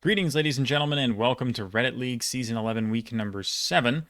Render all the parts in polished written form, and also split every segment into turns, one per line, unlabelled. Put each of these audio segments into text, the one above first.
Greetings, ladies and gentlemen, and welcome to Reddit League Season 11, Week number 7.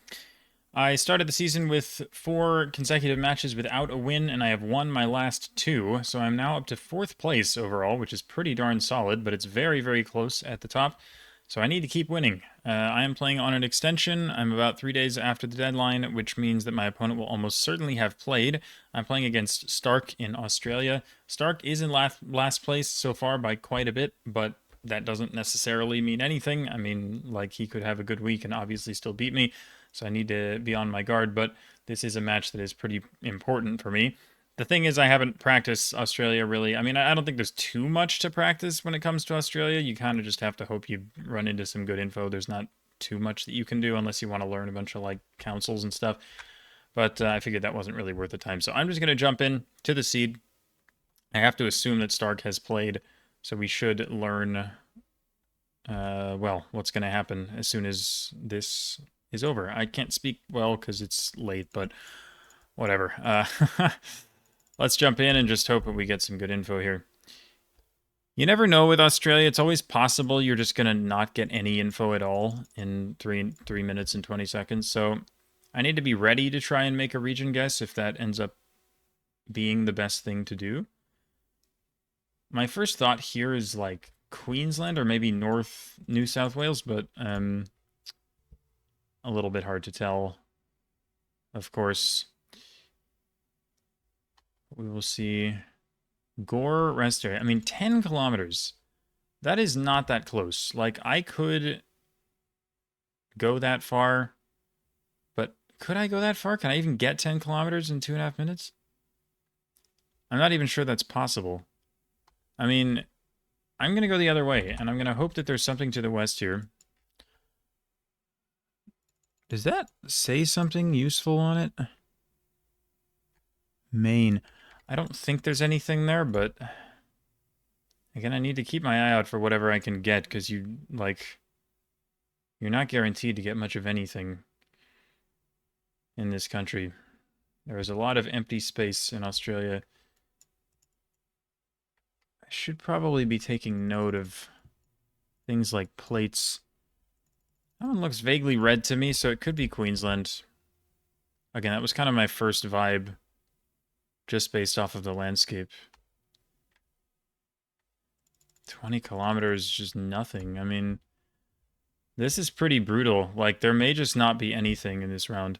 I started the season with 4 consecutive matches without a win, and I have won my last 2, so I'm now up to 4th place overall, which is pretty darn solid, but it's very, very close at the top, so I need to keep winning. I am playing on an extension. I'm about 3 days after the deadline, which means that my opponent will almost certainly have played. I'm playing against Starc in Australia. Starc is in last place so far by quite a bit, but that doesn't necessarily mean anything. I mean, like, he could have a good week and obviously still beat me, so I need to be on my guard, but this is a match that is pretty important for me. The thing is, I haven't practiced Australia really. I mean, I don't think there's too much to practice when it comes to Australia. You kind of just have to hope you run into some good info. There's not too much that you can do unless you want to learn a bunch of, like, councils and stuff. But I figured that wasn't really worth the time. So I'm just going to jump in to the seed. I have to assume that Starc has played, so we should learn, well, what's going to happen as soon as this is over. I can't speak well because it's late, but whatever. Let's jump in and just hope that we get some good info here. You never know with Australia. It's always possible you're just going to not get any info at all in 3 minutes and 20 seconds. So I need to be ready to try and make a region guess if that ends up being the best thing to do. My first thought here is like Queensland or maybe North New South Wales, but a little bit hard to tell, of course. We will see. Gore rest area. I mean, 10 kilometers. That is not that close. Like, I could go that far, but could I go that far? Can I even get 10 kilometers in 2.5 minutes? I'm not even sure that's possible. I mean, I'm going to go the other way, and I'm going to hope that there's something to the west here. Does that say something useful on it? Maine. I don't think there's anything there, but again, I need to keep my eye out for whatever I can get, because you're not guaranteed to get much of anything in this country. There is a lot of empty space in Australia. I should probably be taking note of things like plates. That one looks vaguely red to me, so it could be Queensland. Again, that was kind of my first vibe, just based off of the landscape. 20 kilometers, just nothing. I mean, this is pretty brutal. Like, there may just not be anything in this round.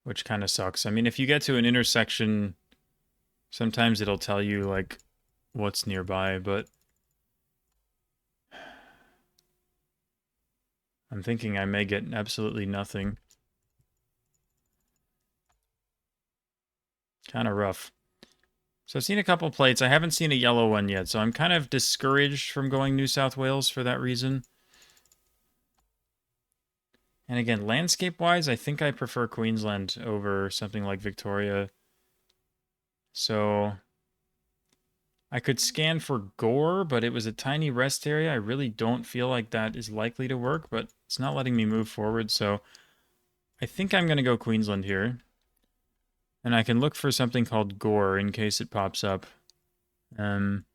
Which kind of sucks. I mean, if you get to an intersection, sometimes it'll tell you, like, what's nearby, but I'm thinking I may get absolutely nothing. Kind of rough. So I've seen a couple plates. I haven't seen a yellow one yet, so I'm kind of discouraged from going New South Wales for that reason. And again, landscape-wise, I think I prefer Queensland over something like Victoria. So I could scan for Gore, but it was a tiny rest area. I really don't feel like that is likely to work, but it's not letting me move forward, so I think I'm going to go Queensland here. And I can look for something called Gore in case it pops up. But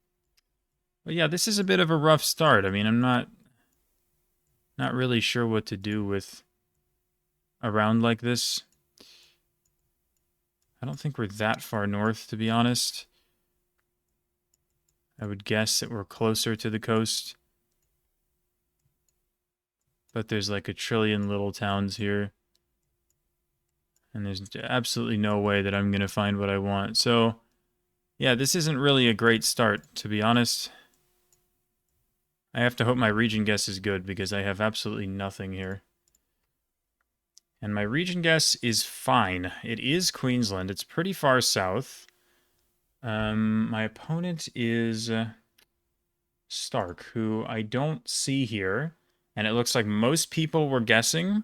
yeah, this is a bit of a rough start. I mean, I'm not really sure what to do with a round like this. I don't think we're that far north, to be honest. I would guess that we're closer to the coast. But there's like a trillion little towns here. And there's absolutely no way that I'm going to find what I want. So, yeah, this isn't really a great start, to be honest. I have to hope my region guess is good, because I have absolutely nothing here. And my region guess is fine. It is Queensland. It's pretty far south. My opponent is Starc, who I don't see here. And it looks like most people were guessing.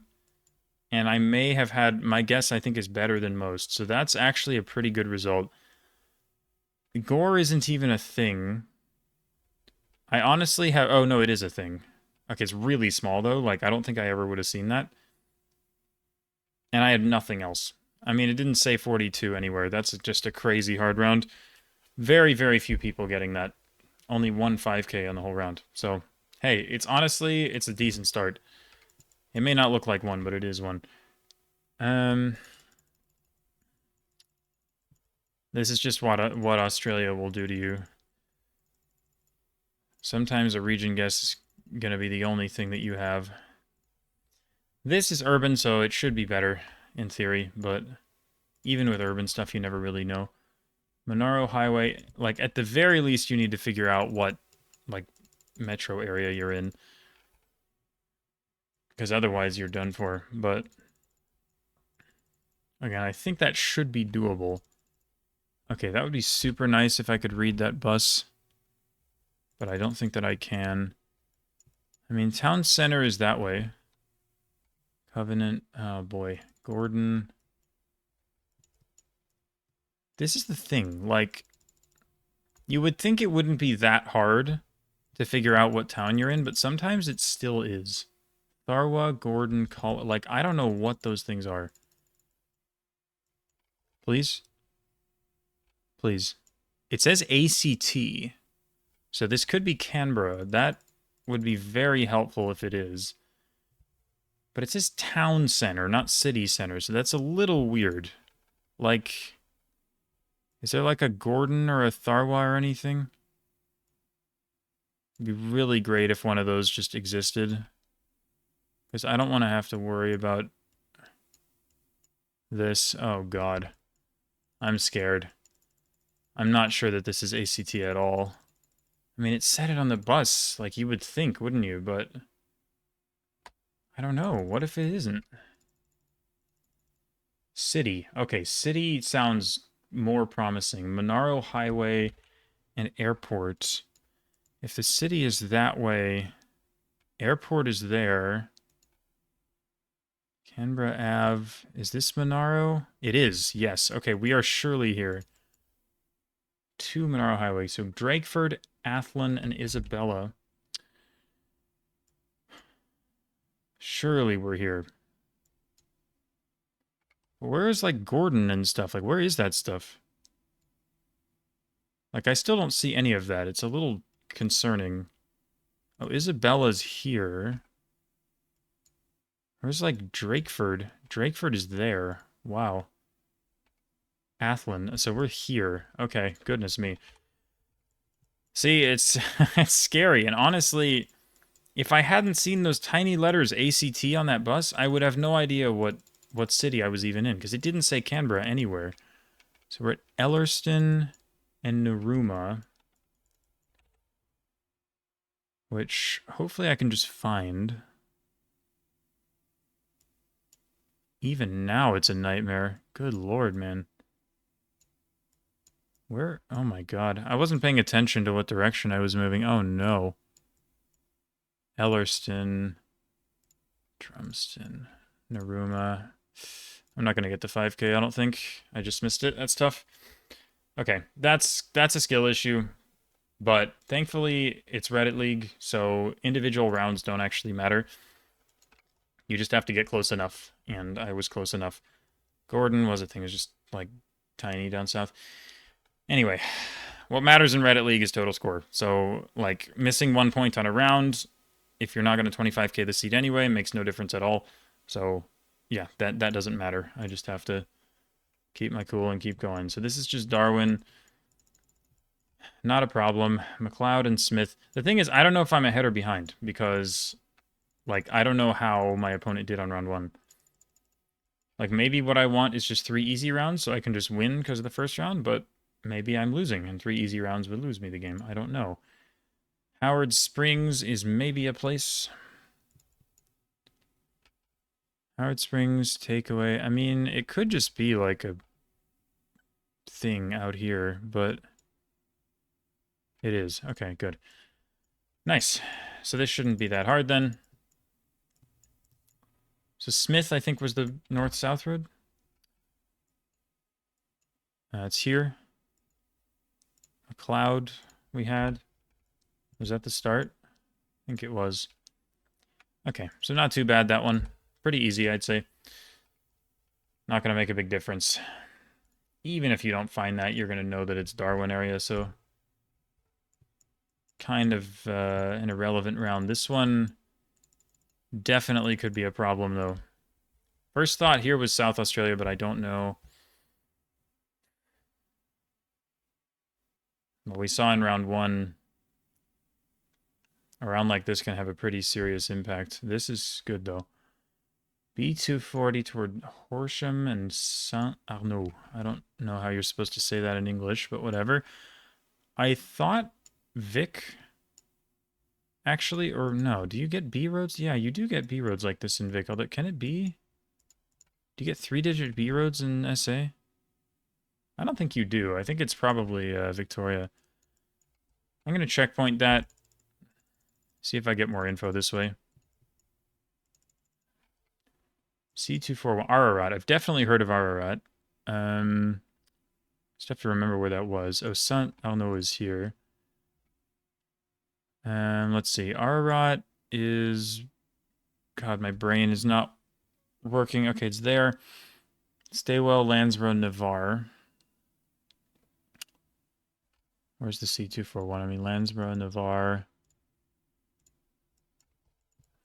And I may have had... My guess, I think, is better than most. So that's actually a pretty good result. Gore isn't even a thing. I honestly have... Oh, no, it is a thing. Okay, it's really small, though. Like, I don't think I ever would have seen that. And I had nothing else. I mean, it didn't say 42 anywhere. That's just a crazy hard round. Very, very few people getting that. Only one 5K on the whole round. So, hey, it's honestly, it's a decent start. It may not look like one, but it is one. This is just what Australia will do to you. Sometimes a region guess is going to be the only thing that you have. This is urban, so it should be better, in theory, but even with urban stuff, you never really know. Monaro Highway, like, at the very least, you need to figure out what, like, metro area you're in. Because otherwise, you're done for. But, again, I think that should be doable. Okay, that would be super nice if I could read that bus. But I don't think that I can. I mean, town center is that way. Covenant, oh boy. Gordon. This is the thing, like, you would think it wouldn't be that hard to figure out what town you're in, but sometimes it still is. Tharwa, Gordon, like, I don't know what those things are. Please? Please. It says ACT, so this could be Canberra. That would be very helpful if it is. But it says town center, not city center, so that's a little weird. Like, is there like a Gordon or a Tharwa or anything? It'd be really great if one of those just existed. Because I don't want to have to worry about this. Oh, God. I'm scared. I'm not sure that this is ACT at all. I mean, it said it on the bus, like you would think, wouldn't you? But I don't know. What if it isn't? City. Okay, city sounds more promising. Monaro Highway and airport. If the city is that way, airport is there. Canberra Ave. Is this Monaro? It is, yes. Okay, we are surely here. 2 Monaro Highway. So Drakeford, Athlone, and Isabella. Surely we're here. Where is, like, Gordon and stuff? Like, where is that stuff? Like, I still don't see any of that. It's a little concerning. Oh, Isabella's here. Where's, like, Drakeford? Drakeford is there. Wow. Athlone. So we're here. Okay, goodness me. See, it's, it's scary. And honestly, if I hadn't seen those tiny letters ACT on that bus, I would have no idea what city I was even in, because it didn't say Canberra anywhere. So we're at Ellerston and Narooma, which hopefully I can just find. Even now it's a nightmare. Good lord, man. Where? Oh my god. I wasn't paying attention to what direction I was moving. Oh no. Ellerston. Drumston. Narooma. I'm not going to get to 5K, I don't think. I just missed it. That's tough. Okay, that's a skill issue. But thankfully, it's Reddit League, so individual rounds don't actually matter. You just have to get close enough, and I was close enough. Gordon was a thing. It was just, like, tiny down south. Anyway, what matters in Reddit League is total score. So, like, missing 1 point on a round, if you're not going to 25K the seed anyway, makes no difference at all. So, yeah, that doesn't matter. I just have to keep my cool and keep going. So this is just Darwin. Not a problem. McLeod and Smith. The thing is, I don't know if I'm ahead or behind, because, like, I don't know how my opponent did on round 1. Like, maybe what I want is just 3 easy rounds, so I can just win because of the first round, but maybe I'm losing, and 3 easy rounds would lose me the game. I don't know. Howard Springs is maybe a place. Howard Springs, takeaway. I mean, it could just be like a thing out here, but it is. Okay, good. Nice. So this shouldn't be that hard then. So Smith, I think, was the north-south road. It's here. McLeod we had. Was that the start? I think it was. Okay, so not too bad, that one. Pretty easy, I'd say. Not going to make a big difference. Even if you don't find that, you're going to know that it's Darwin area, so kind of an irrelevant round. This one definitely could be a problem, though. First thought here was South Australia, but I don't know. Well, we saw in round one, a round like this can have a pretty serious impact. This is good, though. B240 toward Horsham and Saint Arnaud. I don't know how you're supposed to say that in English, but whatever. I thought Vic actually, or no, do you get B roads? Yeah, you do get B roads like this in Vic. Although, can it be? Do you get 3-digit B roads in SA? I don't think you do. I think it's probably Victoria. I'm going to checkpoint that. See if I get more info this way. C241 Ararat. I've definitely heard of Ararat. Just have to remember where that was. Oh, Saint Arnaud is here. Let's see. Ararat is... God, my brain is not working. Okay, it's there. Staywell, Landsborough, Navarre. Where's the C241? I mean, Landsborough, Navarre.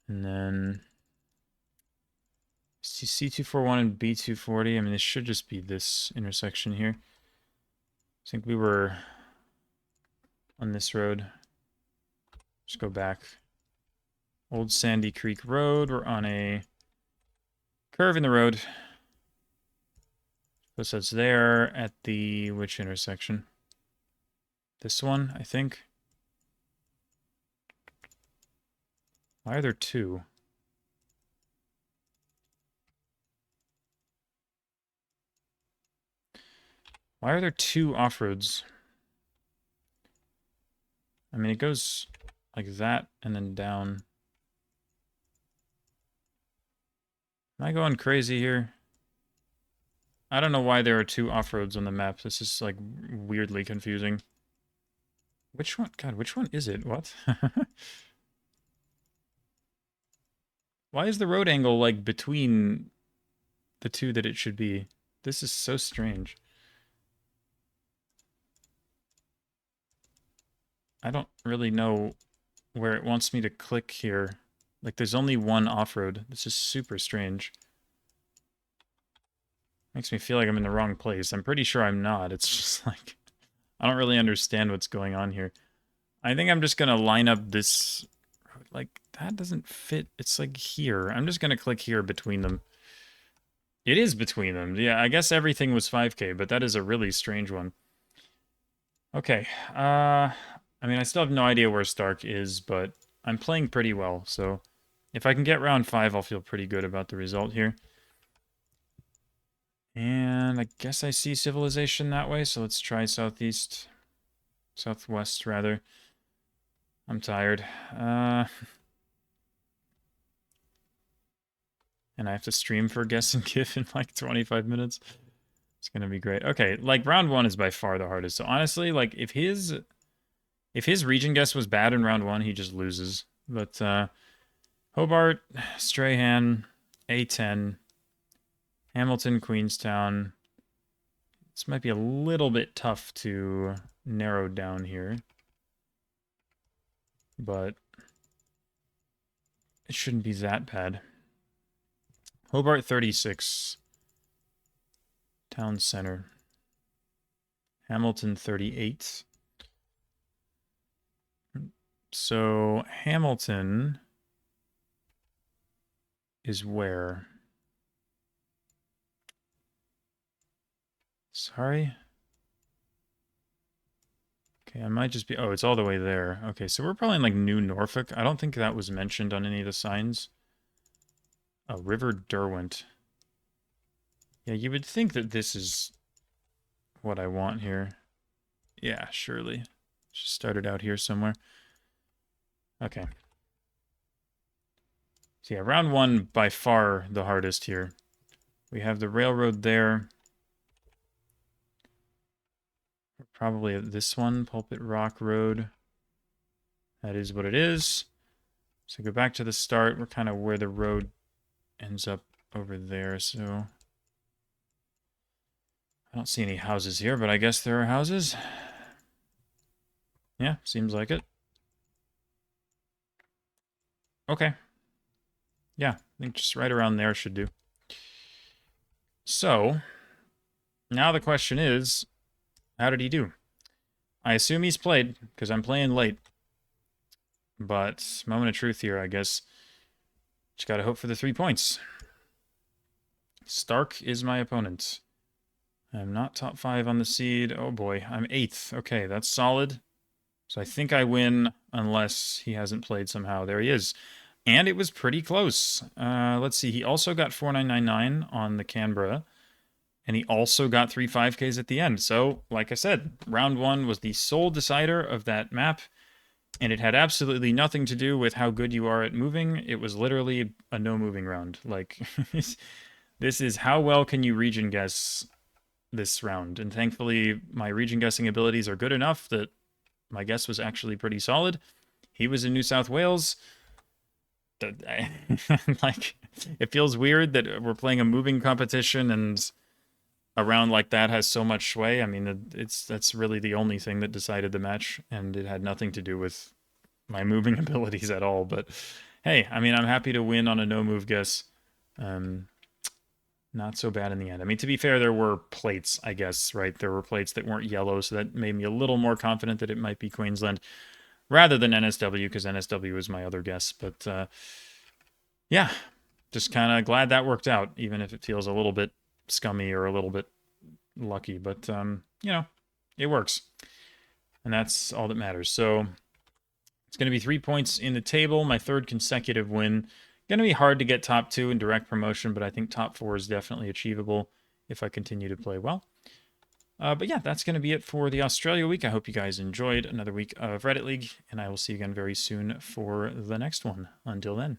And then... C241 and B240. I mean, this should just be this intersection here. I think we were on this road. Just go back. Old Sandy Creek Road. We're on a curve in the road. So it's there at the which intersection? This one, I think. Why are there two? Why are there two off-roads? I mean, it goes like that and then down. Am I going crazy here? I don't know why there are two off-roads on the map. This is like weirdly confusing. Which one? God, which one is it? What? Why is the road angle like between the two that it should be? This is so strange. I don't really know where it wants me to click here. Like, there's only one off-road. This is super strange. Makes me feel like I'm in the wrong place. I'm pretty sure I'm not. It's just like, I don't really understand what's going on here. I think I'm just going to line up this, like, that doesn't fit. It's like here. I'm just going to click here between them. It is between them. Yeah, I guess everything was 5K, but that is a really strange one. Okay. I mean, I still have no idea where Stark is, but I'm playing pretty well, so if I can get round 5, I'll feel pretty good about the result here. And I guess I see civilization that way, so let's try southeast. Southwest, rather. I'm tired. And I have to stream for Guess and Give in like 25 minutes. It's gonna be great. Okay, like round 1 is by far the hardest. So honestly, like if his region guess was bad in round 1, he just loses. But Hobart, Strahan, A10, Hamilton, Queenstown. This might be a little bit tough to narrow down here, but it shouldn't be that bad. Hobart 36, Town Center. Hamilton 38. So Hamilton is where? Sorry? Okay, I might just be... Oh, it's all the way there. Okay, so we're probably in, like, New Norfolk. I don't think that was mentioned on any of the signs. Oh, River Derwent. Yeah, you would think that this is what I want here. Yeah, surely. Just started out here somewhere. Okay. So yeah, round 1, by far the hardest here. We have the railroad there. Probably this one, Pulpit Rock Road. That is what it is. So go back to the start. We're kind of where the road ends up over there. So I don't see any houses here, but I guess there are houses. Yeah, seems like it. Okay. Yeah, I think just right around there should do. So, now the question is, how did he do? I assume he's played, because I'm playing late. But, moment of truth here, I guess. Just gotta hope for the 3 points. Starc is my opponent. I'm not top 5 on the seed. Oh boy, I'm 8th. Okay, that's solid. So I think I win unless he hasn't played somehow. There he is. And it was pretty close. Let's see. He also got 4999 on the Canberra. And he also got 3 5Ks at the end. So, like I said, round 1 was the sole decider of that map. And it had absolutely nothing to do with how good you are at moving. It was literally a no moving round. Like, this is how well can you region guess this round. And thankfully, my region guessing abilities are good enough that my guess was actually pretty solid. He was in New South Wales. Like, it feels weird that we're playing a moving competition and a round like that has so much sway. I mean, that's really the only thing that decided the match, and it had nothing to do with my moving abilities at all. But hey, I mean, I'm happy to win on a no move guess. Not so bad in the end. I mean, to be fair, there were plates, I guess, right? There were plates that weren't yellow, so that made me a little more confident that it might be Queensland rather than NSW, because NSW was my other guess. But yeah, just kind of glad that worked out, even if it feels a little bit scummy or a little bit lucky. But, you know, it works. And that's all that matters. So it's going to be 3 points in the table, my 3rd consecutive win. Going to be hard to get top 2 in direct promotion, but I think top 4 is definitely achievable if I continue to play well. But yeah, that's going to be it for the Australia week. I hope you guys enjoyed another week of Reddit League, and I will see you again very soon for the next one. Until then.